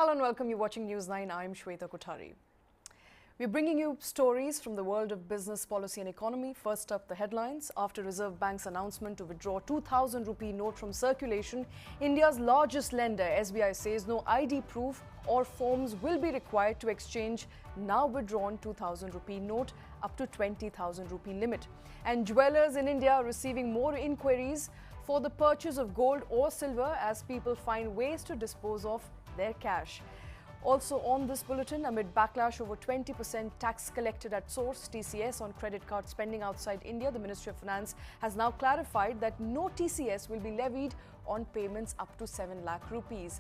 Hello and welcome. You're watching News9. I'm Shweta Kothari. We're bringing you stories from the world of business, policy and economy. First up, the headlines. After Reserve Bank's announcement to withdraw 2,000 rupee note from circulation, India's largest lender, SBI, says no ID proof or forms will be required to exchange now withdrawn 2,000 rupee note up to 20,000 rupee limit. And jewelers in India are receiving more inquiries for the purchase of gold or silver as people find ways to dispose of their cash. Also on this bulletin, amid backlash over 20% tax collected at source (TCS) on credit card spending outside India, the Ministry of Finance has now clarified that no TCS will be levied on payments up to 7 lakh rupees.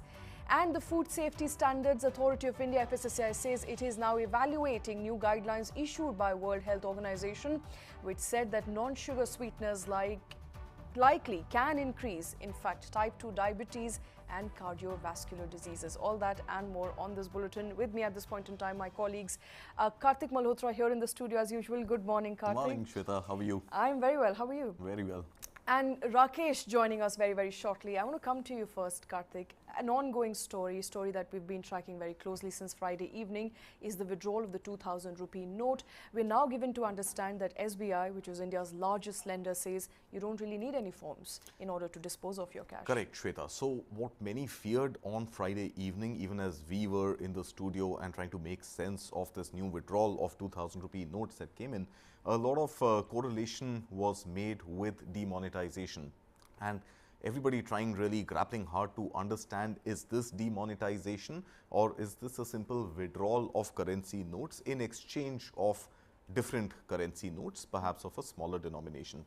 And the Food Safety Standards Authority of India, FSSAI, says it is now evaluating new guidelines issued by World Health Organization, which said that non-sugar sweeteners likely can increase, in fact, type 2 diabetes and cardiovascular diseases. All that and more on this bulletin. With me at this point in time, my colleagues Karthik Malhotra here in the studio as usual. Good morning, Karthik. Good morning, Shweta. How are you? I'm very well. How are you? Very well. And Rakesh joining us very, very shortly. I want to come to you first, Karthik. An ongoing story that we've been tracking very closely since Friday evening is the withdrawal of the 2,000 rupee note. We're now given to understand that SBI, which is India's largest lender, says you don't really need any forms in order to dispose of your cash. Correct, Shweta. So what many feared on Friday evening, even as we were in the studio and trying to make sense of this new withdrawal of 2,000 rupee notes that came in, a lot of correlation was made with demonetization. And everybody trying really grappling hard to understand, is this demonetization or is this a simple withdrawal of currency notes in exchange of different currency notes, perhaps of a smaller denomination.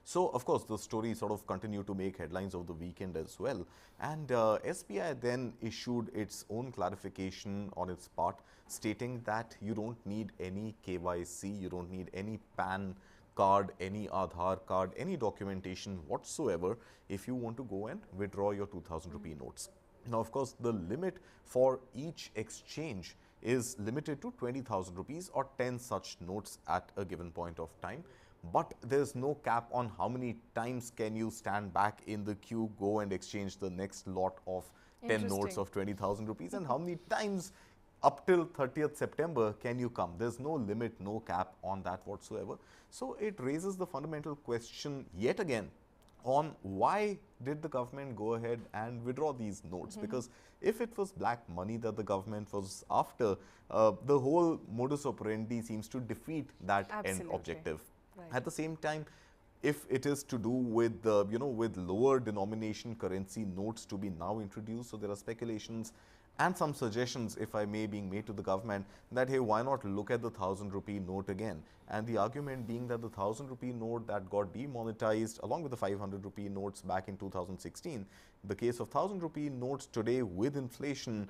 So, of course, the story sort of continued to make headlines over the weekend as well. And SBI then issued its own clarification on its part, stating that you don't need any KYC, you don't need any PAN card, any Aadhaar card, any documentation whatsoever if you want to go and withdraw your 2,000 rupee notes. Now, of course, the limit for each exchange is limited to 20,000 rupees or 10 such notes at a given point of time. But there's no cap on how many times can you stand back in the queue, go and exchange the next lot of 10 notes of 20,000 rupees and how many times up till 30th September can you come. There's no limit, no cap on that whatsoever. So it raises the fundamental question yet again on why did the government go ahead and withdraw these notes? Because if it was black money that the government was after, the whole modus operandi seems to defeat that end objective. Right. At the same time, if it is to do with with lower denomination currency notes to be now introduced, so there are speculations and some suggestions, if I may, being made to the government that, hey, why not look at the 1,000 rupee note again? And the argument being that the 1,000 rupee note that got demonetized along with the 500 rupee notes back in 2016, the case of 1,000 rupee notes today with inflation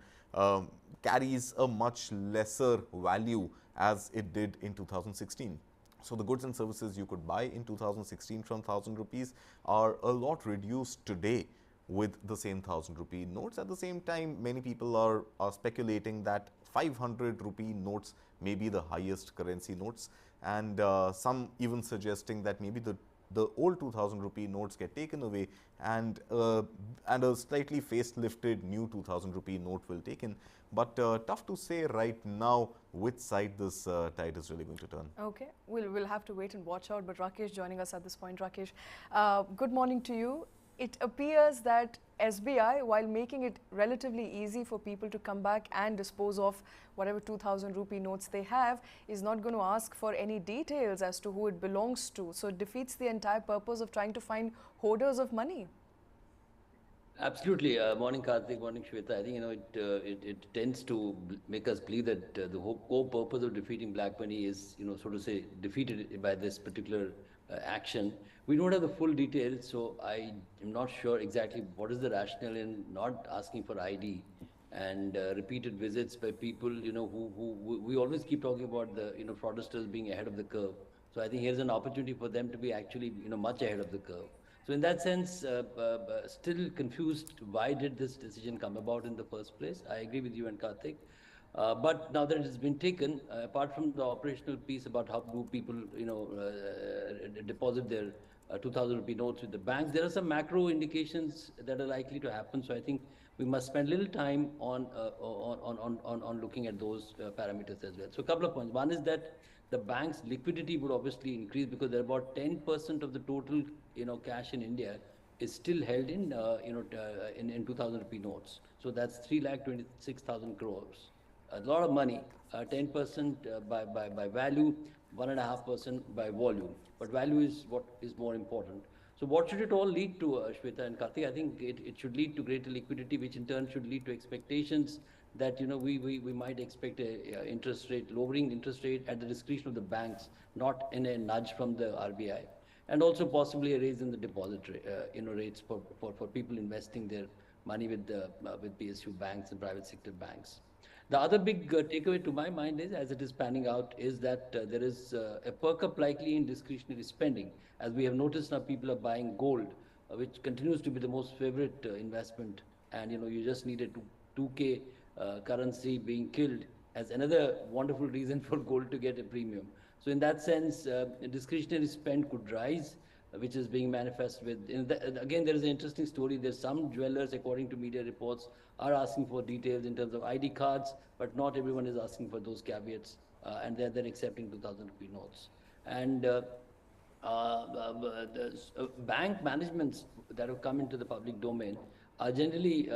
carries a much lesser value as it did in 2016. So the goods and services you could buy in 2016 from 1,000 rupees are a lot reduced today with the same 1,000 rupee notes. At the same time, many people are speculating that 500 rupee notes may be the highest currency notes, and some even suggesting that maybe the old 2,000 rupee notes get taken away and a slightly facelifted new 2,000 rupee note will take in. But tough to say right now which side this tide is really going to turn. Okay, we'll have to wait and watch out. But Rakesh joining us at this point. Rakesh, good morning to you. It appears that SBI, while making it relatively easy for people to come back and dispose of whatever 2,000 rupee notes they have, is not going to ask for any details as to who it belongs to. So it defeats the entire purpose of trying to find hoarders of money. Absolutely. Morning, Karthik. Morning, Shweta. I think it tends to make us believe that the whole core purpose of defeating black money is, so to say, defeated by this particular action. We don't have the full details, so I am not sure exactly what is the rationale in not asking for ID and repeated visits by people, who we always keep talking about the, fraudsters being ahead of the curve. So I think here's an opportunity for them to be actually, much ahead of the curve. So in that sense, still confused, why did this decision come about in the first place? I agree with you and Karthik. But now that it has been taken, apart from the operational piece about how do people, deposit their 2,000 rupee notes with the banks, there are some macro indications that are likely to happen. So I think we must spend little time on looking at those parameters as well. So a couple of points. One is that the bank's liquidity would obviously increase because there are about 10% of the total, cash in India is still held in, in 2000 rupee notes. So that's 3,26,000 crores. A lot of money, 10% by value, 1.5% by volume. But value is what is more important. So what should it all lead to, Shweta and Karthik? I think it should lead to greater liquidity, which in turn should lead to expectations that we might expect a lowering interest rate at the discretion of the banks, not in a nudge from the RBI, and also possibly a raise in the deposit rates for people investing their money with PSU banks and private sector banks. The other big takeaway to my mind is, as it is panning out, is that there is a perk up likely in discretionary spending. As we have noticed now, people are buying gold, which continues to be the most favorite investment. And you just needed 2K currency being killed as another wonderful reason for gold to get a premium. So in that sense, discretionary spend could rise, which is being manifest with. Again, there is an interesting story. There's some jewelers, according to media reports, are asking for details in terms of ID cards, but not everyone is asking for those caveats, and they're then accepting 2000 rupee notes. And bank managements that have come into the public domain are generally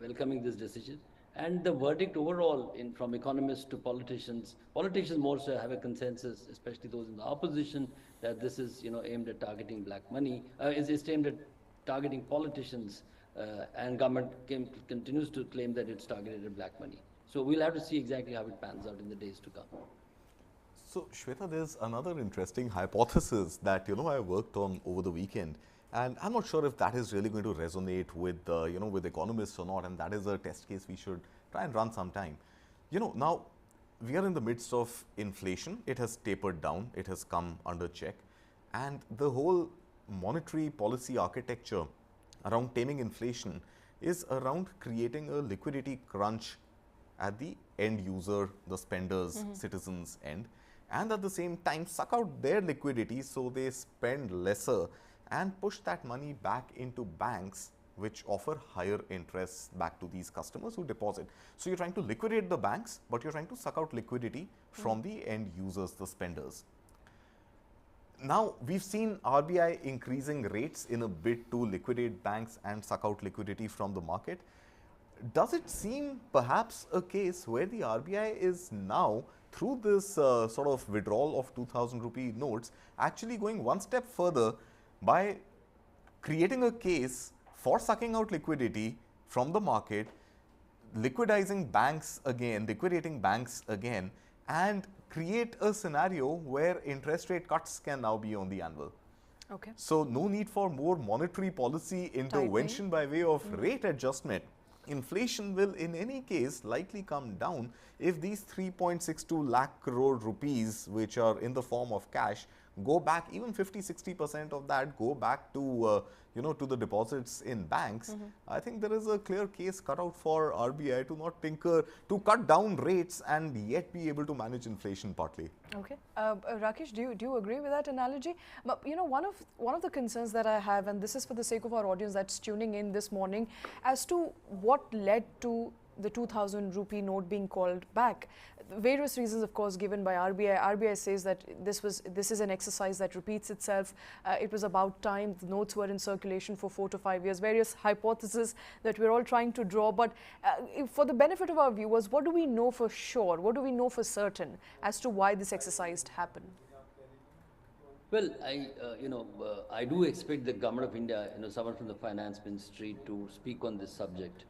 welcoming this decision. And the verdict overall, from economists to politicians more so have a consensus, especially those in the opposition, that this is aimed at targeting black money, is aimed at targeting politicians, and government continues to claim that it's targeted at black money. So we'll have to see exactly how it pans out in the days to come. So Shweta, there's another interesting hypothesis that I worked on over the weekend. And I'm not sure if that is really going to resonate with, with economists or not, and that is a test case we should try and run sometime. Now we are in the midst of inflation. It has tapered down. It has come under check. And the whole monetary policy architecture around taming inflation is around creating a liquidity crunch at the end user, the spenders, citizens end, and at the same time suck out their liquidity so they spend lesser and push that money back into banks, which offer higher interests back to these customers who deposit. So you're trying to liquidate the banks, but you're trying to suck out liquidity from the end users, the spenders. Now, we've seen RBI increasing rates in a bid to liquidate banks and suck out liquidity from the market. Does it seem perhaps a case where the RBI is now, through this sort of withdrawal of 2000 rupee notes, actually going one step further by creating a case for sucking out liquidity from the market, liquidating banks again, and create a scenario where interest rate cuts can now be on the anvil? Okay. So no need for more monetary policy intervention by way of rate adjustment. Inflation will in any case likely come down if these 3.62 lakh crore rupees, which are in the form of cash, go back, even 50-60% of that go back to to the deposits in banks. I think there is a clear case cut out for RBI to not tinker, to cut down rates and yet be able to manage inflation partly. Okay, Rakesh, do you agree with that analogy? But one of the concerns that I have, and this is for the sake of our audience that's tuning in this morning, as to what led to the 2000 rupee note being called back. Various reasons, of course, given by RBI. RBI says that this is an exercise that repeats itself. It was about time. The notes were in circulation for 4 to 5 years. Various hypotheses that we're all trying to draw. But for the benefit of our viewers, what do we know for sure? What do we know for certain as to why this exercise happened? Well, I do expect the government of India, someone from the finance ministry, to speak on this subject.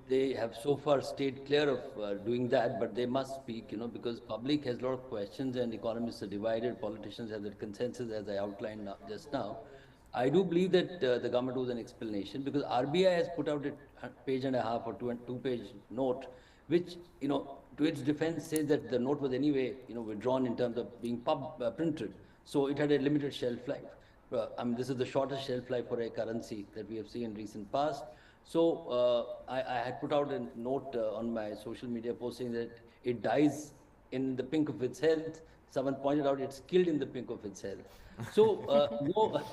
They have so far stayed clear of doing that, but they must speak, because public has a lot of questions and economists are divided, politicians have that consensus, as I outlined just now. I do believe that the government owes an explanation, because RBI has put out a page and a half or two-page note, which, to its defense says that the note was anyway, withdrawn in terms of being printed. So it had a limited shelf life. This is the shortest shelf life for a currency that we have seen in recent past. So I had put out a note on my social media post saying that it dies in the pink of its health. Someone pointed out it's killed in the pink of its health. So no.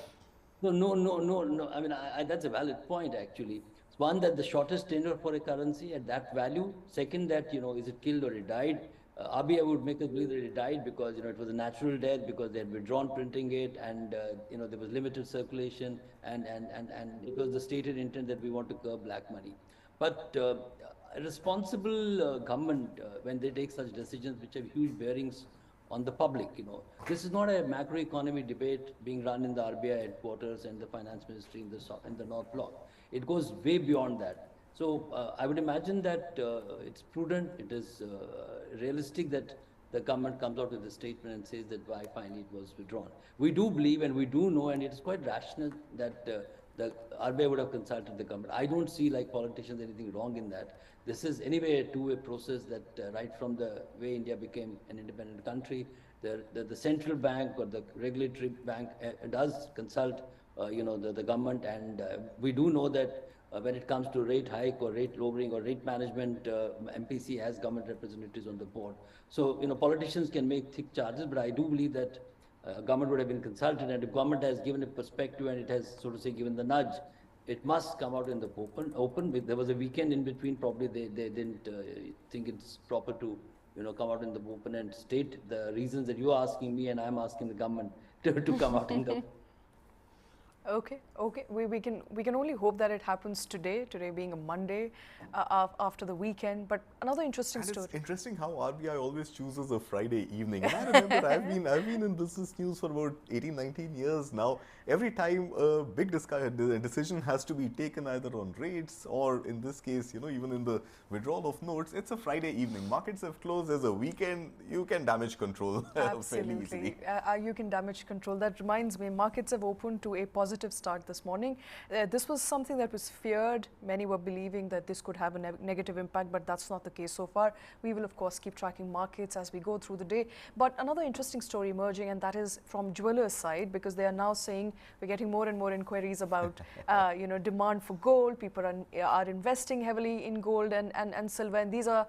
I mean, that's a valid point actually. One, that the shortest tenure for a currency at that value. Second, that, is it killed or it died? RBI would make us believe that it died because, it was a natural death, because they had withdrawn printing it, and, there was limited circulation, and it was the stated intent that we want to curb black money. But a responsible government, when they take such decisions which have huge bearings on the public, this is not a macroeconomy debate being run in the RBI headquarters and the finance ministry in the North Block. It goes way beyond that. So I would imagine that it's prudent, it is realistic that the government comes out with a statement and says that why finally it was withdrawn. We do believe and we do know, and it is quite rational, that the RBI would have consulted the government. I don't see, like politicians, anything wrong in that. This is anyway a two-way process that right from the way India became an independent country, the central bank or the regulatory bank does consult the government, and we do know that when it comes to rate hike or rate lowering or rate management, MPC has government representatives on the board. So, politicians can make thick charges, but I do believe that government would have been consulted, and if government has given a perspective and it has, so to say, given the nudge, it must come out in the open. There was a weekend in between, probably they didn't think it's proper to, come out in the open and state the reasons that you are asking me and I'm asking the government to come out in the Okay. We can only hope that it happens today being a Monday after the weekend. But another interesting and story. It's interesting how RBI always chooses a Friday evening. And I remember I've been in business news for about 18, 19 years now. Every time a big decision has to be taken either on rates or in this case, even in the withdrawal of notes, it's a Friday evening. Markets have closed. There's a weekend. You can damage control fairly easily. You can damage control. That reminds me, markets have opened to a positive start this morning. This was something that was feared. Many were believing that this could have a negative impact, but that's not the case so far. We will, of course, keep tracking markets as we go through the day. But another interesting story emerging, and that is from jewelers' side, because they are now saying we're getting more and more inquiries about demand for gold. People are investing heavily in gold and silver, and these are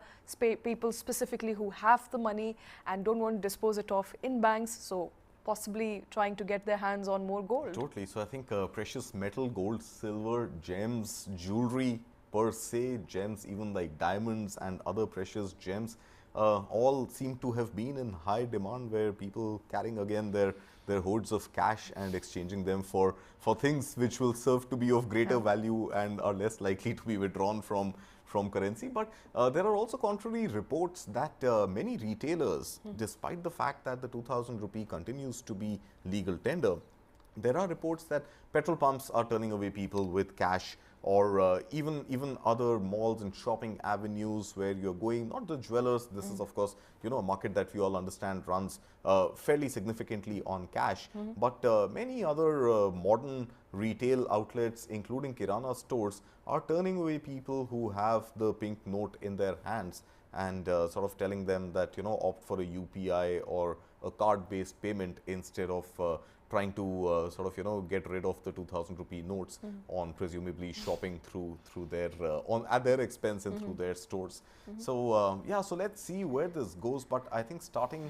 people specifically who have the money and don't want to dispose it off in banks. So possibly trying to get their hands on more gold. Totally. So I think precious metal, gold, silver, gems, jewelry per se, gems even like diamonds and other precious gems, all seem to have been in high demand, where people carrying again their hoards of cash and exchanging them for things which will serve to be of greater value and are less likely to be withdrawn from currency. But there are also contrary reports that many retailers, despite the fact that the 2000 rupee continues to be legal tender, there are reports that petrol pumps are turning away people with cash, or even other malls and shopping avenues where you're going, not the jewelers. This is, of course, a market that we all understand runs fairly significantly on cash. But many other modern retail outlets, including Kirana stores, are turning away people who have the pink note in their hands and sort of telling them that, opt for a UPI or a card-based payment instead of trying to get rid of the 2000 rupee notes on presumably shopping through their at their expense and through their stores. So so let's see where this goes. But I think starting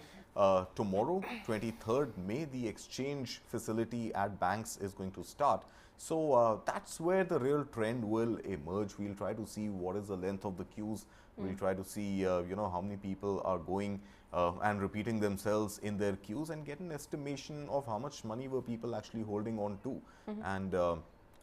tomorrow, 23rd May, the exchange facility at banks is going to start. So that's where the real trend will emerge. We'll try to see what is the length of the queues. We'll try to see how many people are going and repeating themselves in their queues, and get an estimation of how much money were people actually holding on to. And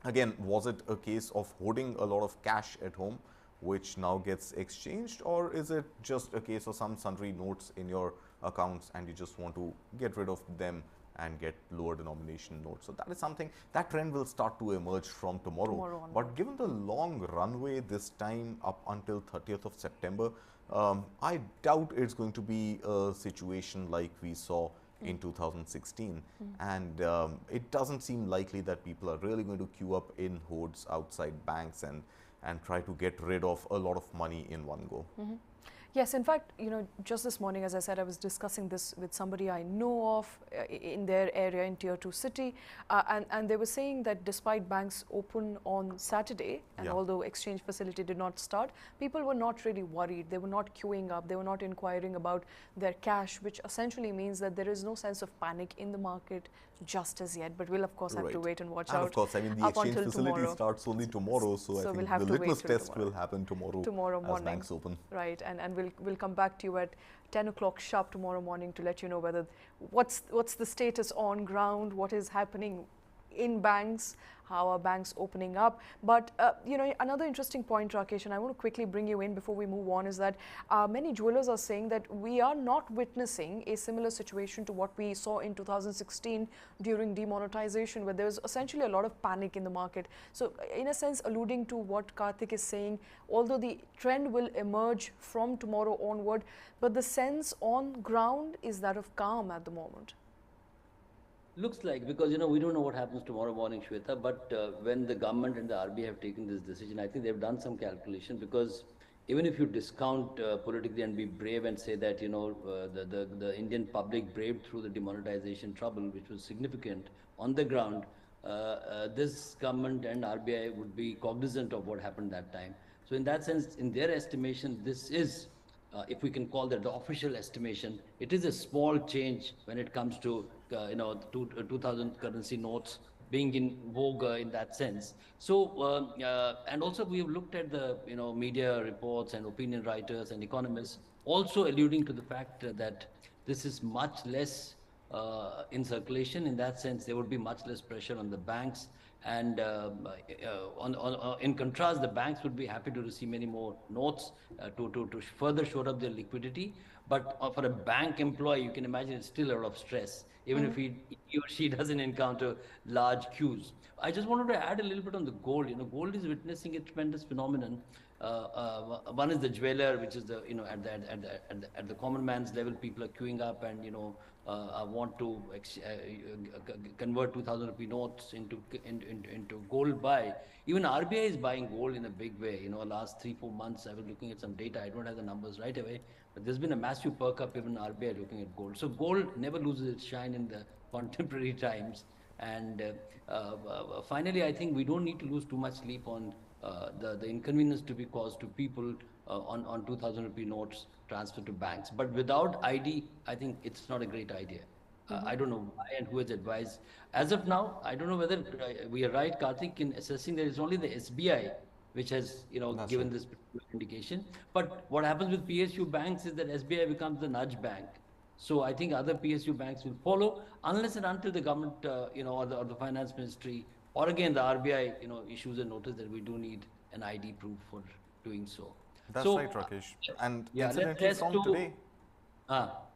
again, was it a case of hoarding a lot of cash at home which now gets exchanged, or is it just a case of some sundry notes in your accounts and you just want to get rid of them and get lower denomination notes? So that is something, that trend will start to emerge from tomorrow. But given the long runway this time up until 30th of September, I doubt it's going to be a situation like we saw in 2016. And it doesn't seem likely that people are really going to queue up in hordes outside banks and try to get rid of a lot of money in one go. Yes, in fact, just this morning, as I said, I was discussing this with somebody I know of in their area in Tier 2 city, and they were saying that despite banks open on Saturday, and although exchange facility did not start, people were not really worried. They were not queuing up. They were not inquiring about their cash, which essentially means that there is no sense of panic in the market. just as yet, but we'll of course have to Right. wait and watch And out. of course, I mean, the up exchange until facility tomorrow. starts only tomorrow, so I So we'll think have the to wait litmus till test tomorrow. will happen Tomorrow as morning. banks open. Right, and we'll come back to you at 10 o'clock sharp tomorrow morning to let you know whether what's the status on ground, what is happening in banks, how are banks opening up. But you know, another interesting point, Rakesh, and I want to quickly bring you in before we move on, is that many jewelers are saying that we are not witnessing a similar situation to what we saw in 2016 during demonetization, where there was essentially a lot of panic in the market. So in a sense, alluding to what Karthik is saying, although the trend will emerge from tomorrow onward, but the sense on ground is that of calm at the moment. Looks like, because we don't know what happens tomorrow morning, Shweta, but when the government and the RBI have taken this decision, I think they've done some calculation, because even if you discount politically and be brave and say that the Indian public braved through the demonetization trouble, which was significant on the ground, this government and RBI would be cognizant of what happened that time. So in that sense, in their estimation, this is, if we can call that the official estimation, it is a small change when it comes to 2000 currency notes being in vogue in that sense. So and also we have looked at the media reports and opinion writers and economists also alluding to the fact that this is much less in circulation. In that sense, there would be much less pressure on the banks. And in contrast, the banks would be happy to receive many more notes to further shore up their liquidity. But for a bank employee, you can imagine it's still a lot of stress, even if he or she doesn't encounter large queues. I just wanted to add a little bit on the gold. Gold is witnessing a tremendous phenomenon. One is the jeweler, which is the at the common man's level, people are queuing up and want to convert 2,000 rupee notes into gold buy. Even RBI is buying gold in a big way. Last 3-4 months, I was looking at some data. I don't have the numbers right away, but there's been a massive perk up even RBI looking at gold. So gold never loses its shine in the contemporary times. And finally, I think we don't need to lose too much sleep on the inconvenience to be caused to people on 2,000 rupee notes transferred to banks. But without ID, I think it's not a great idea. I don't know why and who has advised. As of now, I don't know whether we are right, Karthik, in assessing that it's only the SBI which has That's given right. this particular indication. But what happens with PSU banks is that SBI becomes the nudge bank. So I think other PSU banks will follow, unless and until the government, or the finance ministry, or again the RBI, issues a notice that we do need an ID proof for doing so. That's right, So Rakesh. And yeah, let's incidentally, rest from to. today,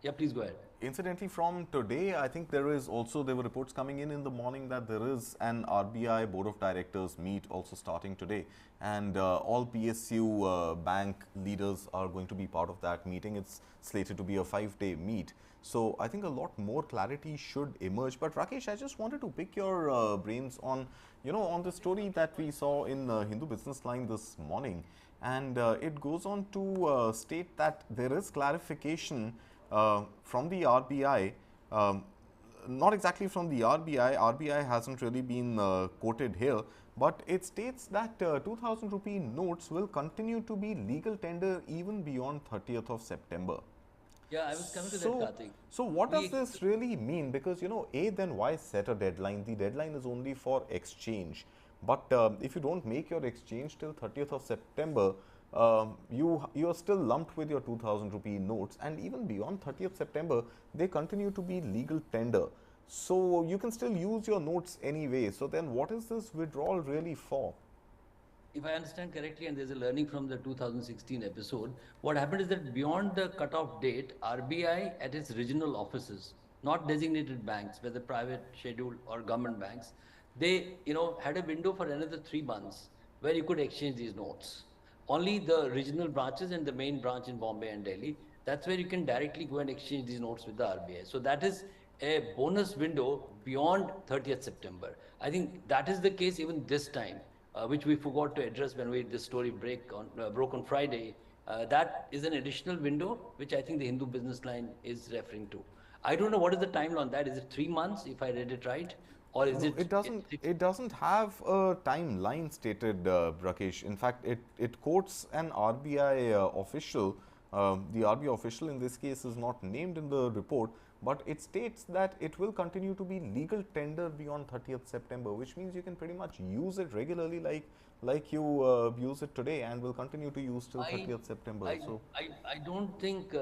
Yeah, please go ahead. I think there were reports coming in the morning that there is an RBI Board of Directors meet also starting today, and all PSU bank leaders are going to be part of that meeting. It's slated to be a 5-day meet. So I think a lot more clarity should emerge. But Rakesh, I just wanted to pick your brains on, on the story that we saw in Hindu Business Line this morning. And it goes on to state that there is clarification from the RBI, not exactly from the RBI. RBI hasn't really been quoted here, but it states that 2,000 rupee notes will continue to be legal tender even beyond 30th of September. Yeah, I was coming to that, So, Karthik. so what does We, this really mean? Because, then why set a deadline? The deadline is only for exchange. But if you don't make your exchange till 30th of September, you are still lumped with your 2,000 rupee notes, and even beyond 30th September, they continue to be legal tender. So you can still use your notes anyway. So then what is this withdrawal really for? if I understand correctly, and there's a learning from the 2016 episode, what happened is that beyond the cutoff date, RBI at its regional offices, not designated banks, whether private, scheduled, or government banks, they had a window for another 3 months where you could exchange these notes. Only the regional branches and the main branch in Bombay and Delhi, that's where you can directly go and exchange these notes with the RBI. So that is a bonus window beyond 30th September. I think that is the case even this time, which we forgot to address when this story broke on Friday. That is an additional window, which I think the Hindu Business Line is referring to. I don't know what is the timeline on that. Is it 3 months, if I read it right, or is No, it? it doesn't have a timeline stated, Rakesh. In fact, it quotes an RBI official. The RBI official in this case is not named in the report, but it states that it will continue to be legal tender beyond 30th September, which means you can pretty much use it regularly like you use it today and will continue to use till I, 30th September. I, So, I don't think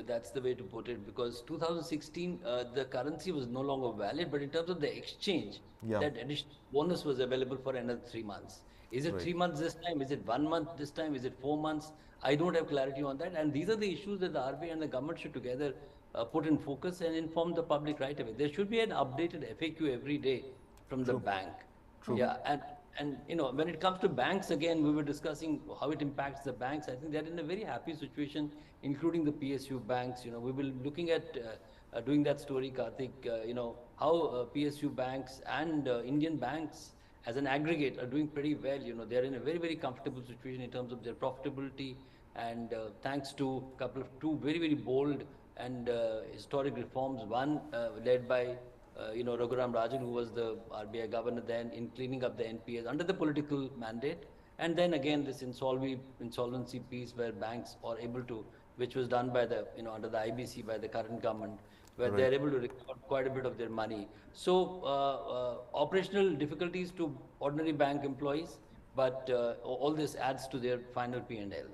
that's the way to put it, because 2016 the currency was no longer valid, but in terms of the exchange, yeah, that additional bonus was available for another 3 months. Is it right. 3 months this time? Is it 1 month this time? Is it 4 months? I don't have clarity on that, and these are the issues that the RBI and the government should together put in focus and inform the public right away. There should be an updated FAQ every day from the True, bank. true. Yeah, and when it comes to banks, again, we were discussing how it impacts the banks. I think they're in a very happy situation, including the PSU banks. We will looking at doing that story, Karthik. How PSU banks and Indian banks as an aggregate are doing pretty well. They're in a very, very comfortable situation in terms of their profitability, and thanks to two very, very bold and historic reforms. One led by Raghuram Rajan, who was the RBI governor then, in cleaning up the NPAs under the political mandate. And then again, this insolvency piece where banks are able to, which was done by under the IBC by the current government, where Right. they're able to recover quite a bit of their money. So, operational difficulties to ordinary bank employees, but all this adds to their final P&L.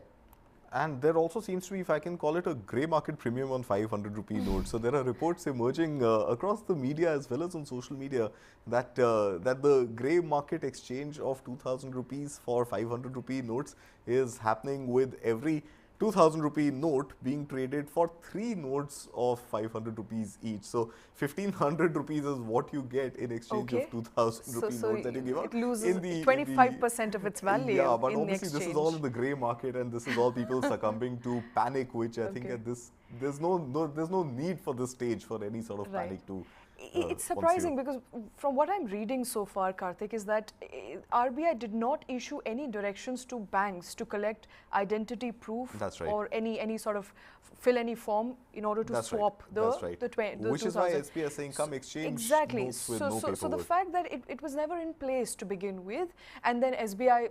And there also seems to be, if I can call it, a grey market premium on 500 rupee notes. So there are reports emerging across the media as well as on social media that that the grey market exchange of 2000 rupees for 500 rupee notes is happening, with every 2000 rupee note being traded for 3 notes of 500 rupees each. So 1500 rupees is what you get in exchange Okay. of 2000 rupee So notes that you give out. it loses in the 25% of its value yeah, but in obviously this is exchange. all in the grey market, and this is all people succumbing to panic, which I think Okay. at this there's no need for this stage for any sort of Right. panic to. It's surprising because from what I'm reading so far, Karthik, is that RBI did not issue any directions to banks to collect identity proof. That's right. Or any sort of fill any form in order to That's right. swap That's right. the Which is why 2000. SBI is saying come exchange Exactly. notes with So, no so, so the paperwork. fact that it was never in place to begin with, and then SBI,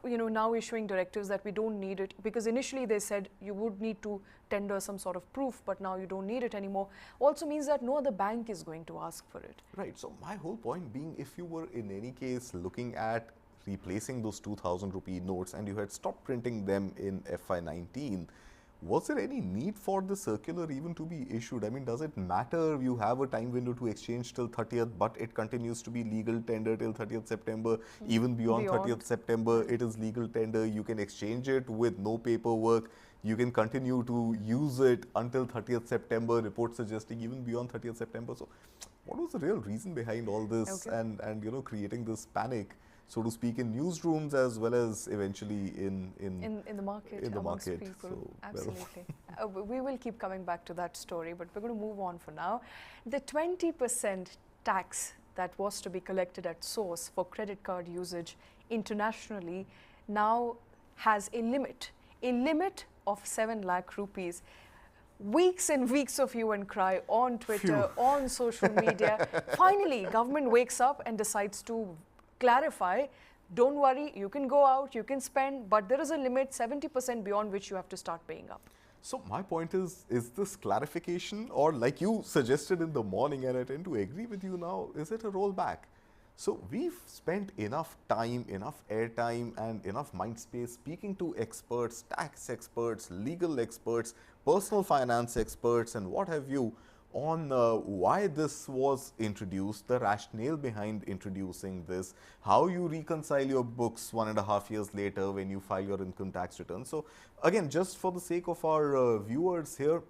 now issuing directives that we don't need it, because initially they said you would need to tender some sort of proof, but now you don't need it anymore, also means that no other bank is going to ask for it. Right. So my whole point being, if you were in any case looking at replacing those 2000 rupee notes and you had stopped printing them in FY19, was there any need for the circular even to be issued? I mean, does it matter you have a time window to exchange till 30th, but it continues to be legal tender till 30th September? Even beyond 30th September, it is legal tender. You can exchange it with no paperwork. You can continue to use it until 30th September, reports suggesting even beyond 30th September. So what was the real reason behind all this, and creating this panic, so to speak, in newsrooms as well as eventually in the market, in the amongst market. people. So, Absolutely. We will keep coming back to that story, but we're going to move on for now. The 20% tax that was to be collected at source for credit card usage internationally now has a limit of 7 lakh rupees. Weeks and weeks of hue and cry on Twitter, on social media. Finally, government wakes up and decides to clarify, don't worry, you can go out, you can spend, but there is a limit, 70% beyond which you have to start paying up. So my point is this clarification, or like you suggested in the morning, and I tend to agree with you now, is it a rollback? So we've spent enough time, enough airtime and enough mind space speaking to experts, tax experts, legal experts, personal finance experts and what have you, on why this was introduced, the rationale behind introducing this, how you reconcile your books 1.5 years later when you file your income tax return. So again, just for the sake of our viewers here,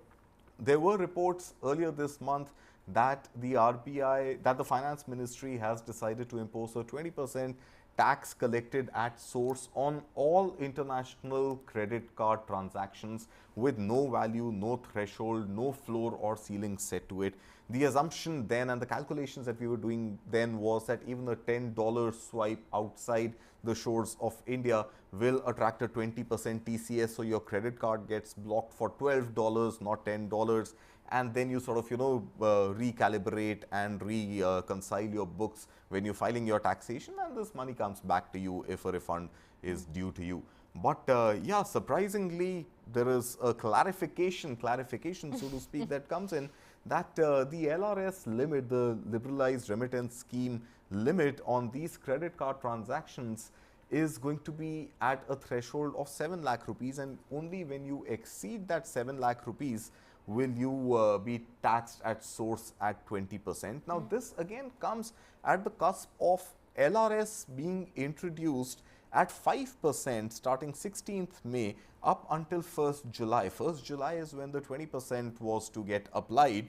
there were reports earlier this month that the RBI, that the Finance Ministry has decided to impose a 20% tax collected at source on all international credit card transactions with no value, no threshold, no floor or ceiling set to it. The assumption then and the calculations that we were doing then was that even a $10 swipe outside the shores of India will attract a 20% TCS, so your credit card gets blocked for $12, not $10. And then you sort of, recalibrate and reconcile your books when you're filing your taxation, and this money comes back to you if a refund is due to you. But yeah, surprisingly, there is a clarification, so to speak, that comes in, that the LRS limit, the liberalized remittance scheme limit on these credit card transactions is going to be at a threshold of 7 lakh rupees, and only when you exceed that 7 lakh rupees will you be taxed at source at 20%. Now, this again comes at the cusp of LRS being introduced at 5% starting 16th May up until 1st July. 1st July is when the 20% was to get applied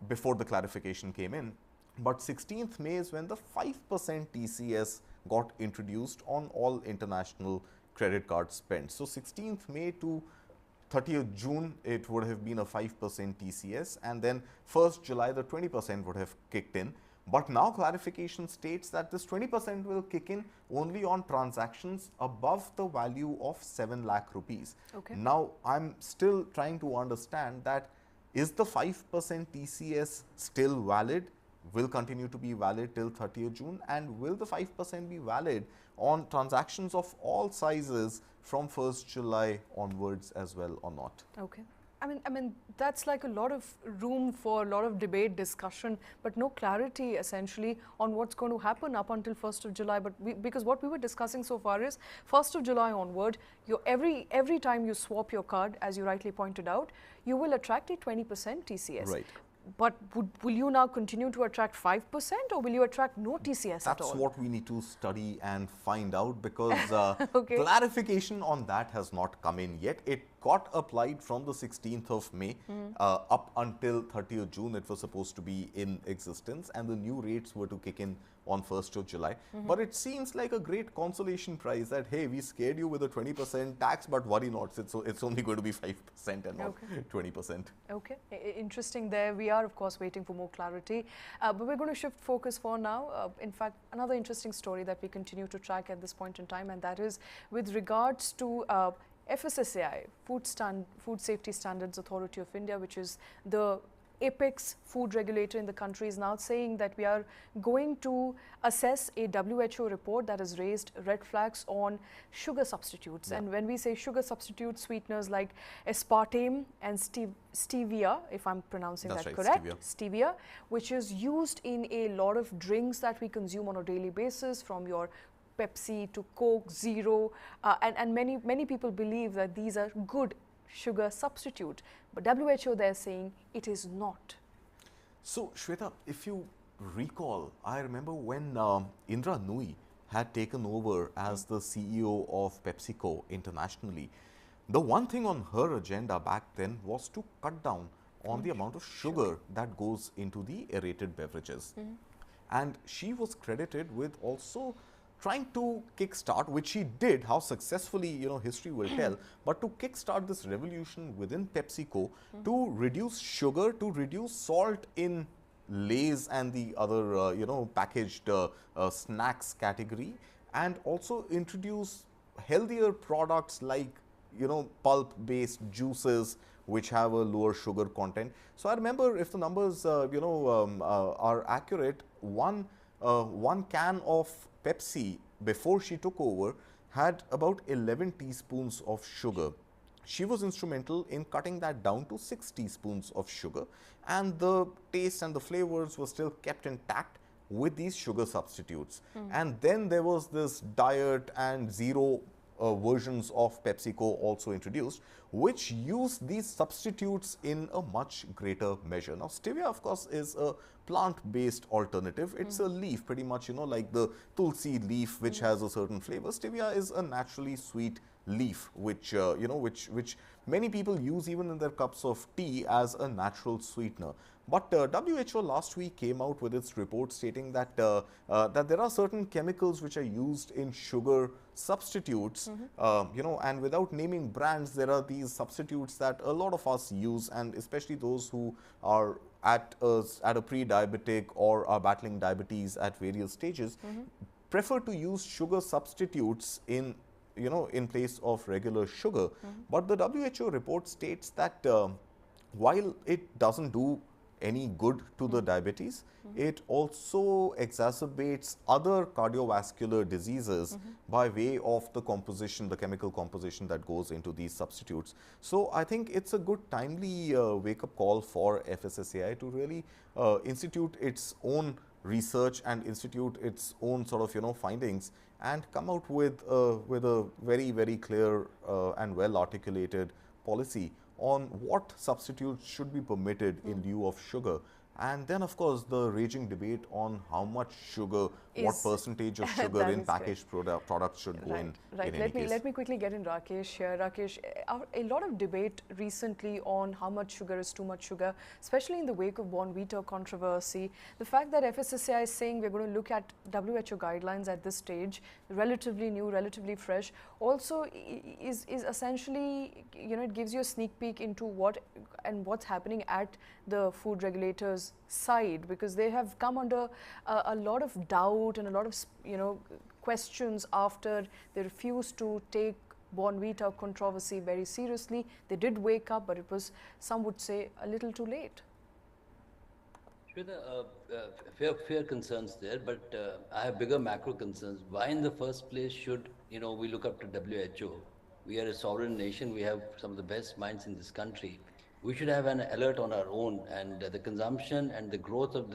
before the clarification came in. But 16th May is when the 5% TCS got introduced on all international credit card spend. So 16th May to 30th June, it would have been a 5% TCS, and then 1st July, the 20% would have kicked in. But now clarification states that this 20% will kick in only on transactions above the value of 7 lakh rupees. Okay. Now, I'm still trying to understand that is the 5% TCS still valid, will continue to be valid till 30th June, and will the 5% be valid on transactions of all sizes from 1st July onwards as well or not? Okay. I mean, that's like a lot of room for a lot of debate, discussion, but no clarity essentially on what's going to happen up until 1st of July. But because what we were discussing so far is 1st of July onward, every time you swap your card, as you rightly pointed out, you will attract a 20% TCS. Right. But will you now continue to attract 5%, or will you attract no TCS at all? That's what we need to study and find out, because Okay. clarification on that has not come in yet. It got applied from the 16th of May up until 30th June. It was supposed to be in existence, and the new rates were to kick in on 1st of July. But it seems like a great consolation prize that, hey, we scared you with a 20% tax, but worry not, it's only going to be 5% and not 20%. Okay, interesting there. We are, of course, waiting for more clarity. But we're going to shift focus for now. In fact, another interesting story that we continue to track at this point in time, and that is with regards to FSSAI, Food Safety Standards Authority of India, which is the apex food regulator in the country, is now saying that we are going to assess a WHO report that has raised red flags on sugar substitutes. And when we say sugar substitute sweeteners like aspartame and stevia, if I'm pronouncing that correct, stevia, which is used in a lot of drinks that we consume on a daily basis, from your Pepsi to Coke, Zero, and many people believe that these are good sugar substitute, but WHO, they're saying it is not. So, Shweta, if you recall, I remember when Indra Nooyi had taken over as the CEO of PepsiCo internationally, the one thing on her agenda back then was to cut down on the amount of sugar that goes into the aerated beverages. And she was credited with also trying to kickstart, which she did, how successfully, history will tell, but to kickstart this revolution within PepsiCo to reduce sugar, to reduce salt in Lay's and the other, packaged snacks category, and also introduce healthier products like, pulp-based juices, which have a lower sugar content. So I remember, if the numbers, are accurate, one can of Pepsi before she took over had about 11 teaspoons of sugar. She was instrumental in cutting that down to 6 teaspoons of sugar, and the taste and the flavors were still kept intact with these sugar substitutes. And then there was this diet and zero versions of PepsiCo also introduced, which use these substitutes in a much greater measure. Now, stevia, of course, is a plant-based alternative. It's a leaf, pretty much, like the tulsi leaf, which has a certain flavor. Stevia is a naturally sweet leaf, which, which many people use even in their cups of tea as a natural sweetener. But WHO last week came out with its report stating that that there are certain chemicals which are used in sugar substitutes, and without naming brands, there are these substitutes that a lot of us use, and especially those who are at a pre-diabetic or are battling diabetes at various stages, prefer to use sugar substitutes in place of regular sugar. But the WHO report states that while it doesn't do any good to the diabetes, it also exacerbates other cardiovascular diseases by way of the composition, the chemical composition that goes into these substitutes. So I think it's a good timely wake-up call for FSSAI to really institute its own research and institute its own sort of findings and come out with a very, very clear and well articulated policy on what substitutes should be permitted in lieu of sugar. And then, of course, the raging debate on how much sugar, what percentage of sugar in packaged products should go in any case. Let me quickly get in Rakesh here. Rakesh, a lot of debate recently on how much sugar is too much sugar, especially in the wake of Bonvita controversy. The fact that FSSAI is saying we're going to look at WHO guidelines at this stage, relatively new, relatively fresh, also is essentially, it gives you a sneak peek into what's happening at the food regulators side, because they have come under a lot of doubt and a lot of questions after they refused to take Bonvita controversy very seriously. They did wake up, but it was, some would say, a little too late. Fair concerns there, but I have bigger macro concerns. Why in the first place should we look up to WHO? We are a sovereign nation. We have some of the best minds in this country. We should have an alert on our own, and the consumption and the growth of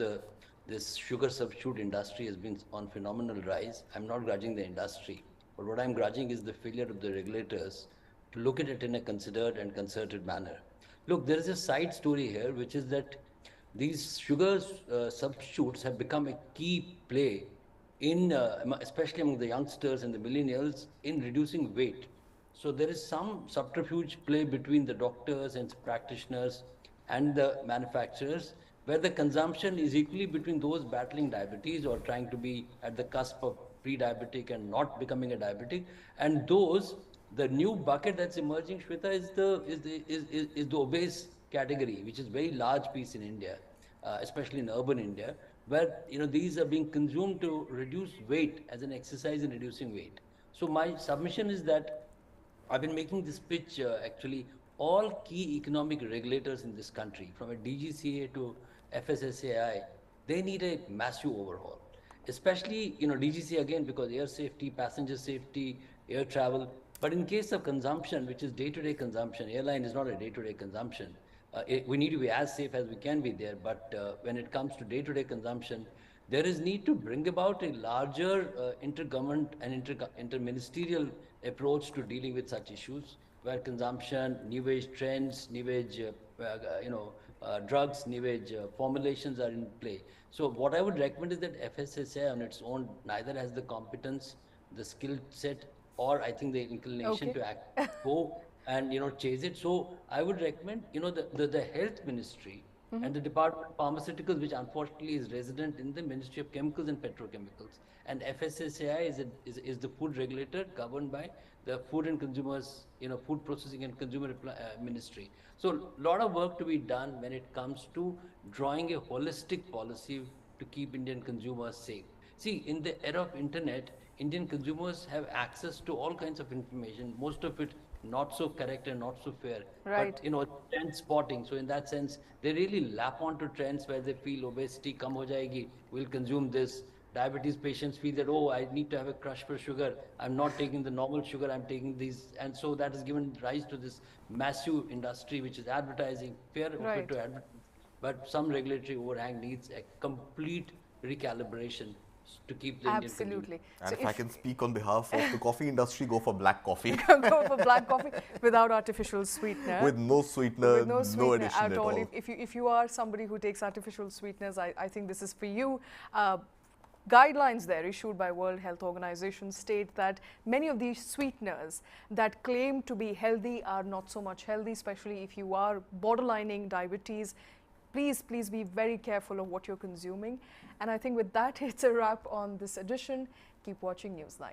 this sugar substitute industry has been on phenomenal rise. I'm not grudging the industry, but what I'm grudging is the failure of the regulators to look at it in a considered and concerted manner. Look, there is a side story here, which is that these sugar substitutes have become a key play in, especially among the youngsters and the millennials, in reducing weight. So there is some subterfuge play between the doctors and practitioners and the manufacturers, where the consumption is equally between those battling diabetes or trying to be at the cusp of pre-diabetic and not becoming a diabetic, and the new bucket that's emerging, Shweta, is the obese category, which is a very large piece in India, especially in urban India, where these are being consumed to reduce weight as an exercise in reducing weight. So my submission is that I've been making this pitch actually. All key economic regulators in this country, from a DGCA to FSSAI, they need a massive overhaul. Especially, DGCA again, because air safety, passenger safety, air travel. But in case of consumption, which is day-to-day consumption, airline is not a day-to-day consumption. We need to be as safe as we can be there. But when it comes to day-to-day consumption, there is need to bring about a larger intergovernment and interministerial approach to dealing with such issues, where consumption, new age trends, new age drugs, new age formulations are in play. So what I would recommend is that FSSAI on its own neither has the competence, the skill set, or I think the inclination to go and chase it. So I would recommend the health ministry and the Department of Pharmaceuticals, which unfortunately is resident in the Ministry of Chemicals and Petrochemicals, and FSSAI is the food regulator governed by the Food and Consumers, Food Processing and Consumer Ministry. So a lot of work to be done when it comes to drawing a holistic policy to keep Indian consumers safe. See, in the era of internet, Indian consumers have access to all kinds of information, most of it not so correct and not so fair. Right. But, trend spotting. So in that sense, they really lap onto trends where they feel obesity kam ho jayegi, we'll consume this. Diabetes patients feel that, oh, I need to have a crush for sugar. I'm not taking the normal sugar, I'm taking these. And so that has given rise to this massive industry, which is advertising, fair offer to advertise. But some regulatory overhang needs a complete recalibration to keep the Absolutely. And so if I can speak on behalf of the coffee industry, go for black coffee. Go for black coffee without artificial sweetener. With no sweetener, no addition at all. If you are somebody who takes artificial sweeteners, I think this is for you. Guidelines there issued by World Health Organization state that many of these sweeteners that claim to be healthy are not so much healthy, especially if you are borderlining diabetes. Please be very careful of what you're consuming. And I think with that, it's a wrap on this edition. Keep watching News9.